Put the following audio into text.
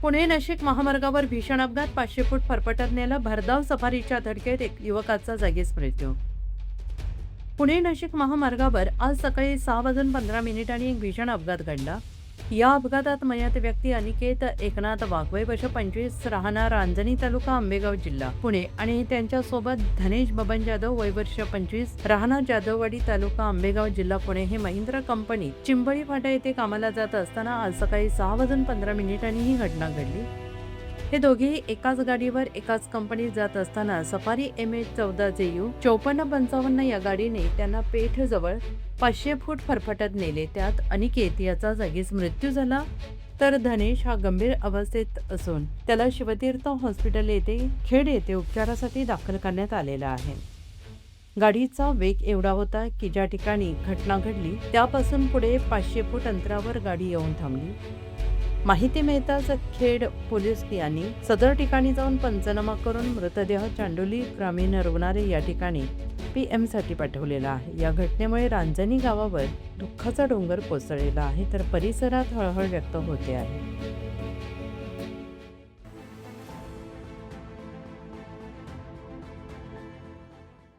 पुणे नाशिक महामार्गावर भीषण अपघात, 500 फूट फरफटत नेलं. भरधाव सफारीच्या धडकेत एक युवकाचा जागीच मृत्यू. पुणे नाशिक महामार्गावर आज सकाळी 6:15 एक भीषण अपघात घडला. या अपघातात मयत व्यक्ती अनिकेत एकनाथ वाघवे वर्ष 25 राहणार रांजणी तालुका आंबेगाव जिल्हा पुणे आणि त्यांच्यासोबत धनेश बबन जाधव वय वर्ष 25 राहणार जाधववाडी तालुका आंबेगाव जिल्हा पुणे हे महिंद्रा कंपनी चिंबळी फाटा येथे कामाला जात असताना आज सकाळी 6:15 ही घटना घडली. हे दोघेही एकाच गाडीवर एकाच कंपनीत जात असताना सफारी MH14JU 5455 या गाडीने त्यांना पेठजवळ 500 फूट फरफटत नेले. त्यात अनिकेत याचा जागीच मृत्यू झाला, तर धनेश हा गंभीर अवस्थेत असून त्याला शिवतीर्थ हॉस्पिटल येथे खेड येथे उपचारासाठी दाखल करण्यात आलेला आहे. गाडीचा वेग एवढा होता की ज्या ठिकाणी घटना घडली त्यापासून पुढे 500 फूट अंतरावर गाडी येऊन थांबली. माहिती मिळताच खेड पोलीस यांनी सदर ठिकाणी जाऊन पंचनामा करून मृतदेह चांडोली ग्रामीण रुग्णालय या ठिकाणी PM साठी पाठवलेला आहे. या घटनेमुळे रांजणी गावावर दुःखाचा डोंगर कोसळलेला आहे, तर परिसरात हळहळ व्यक्त होते आहे.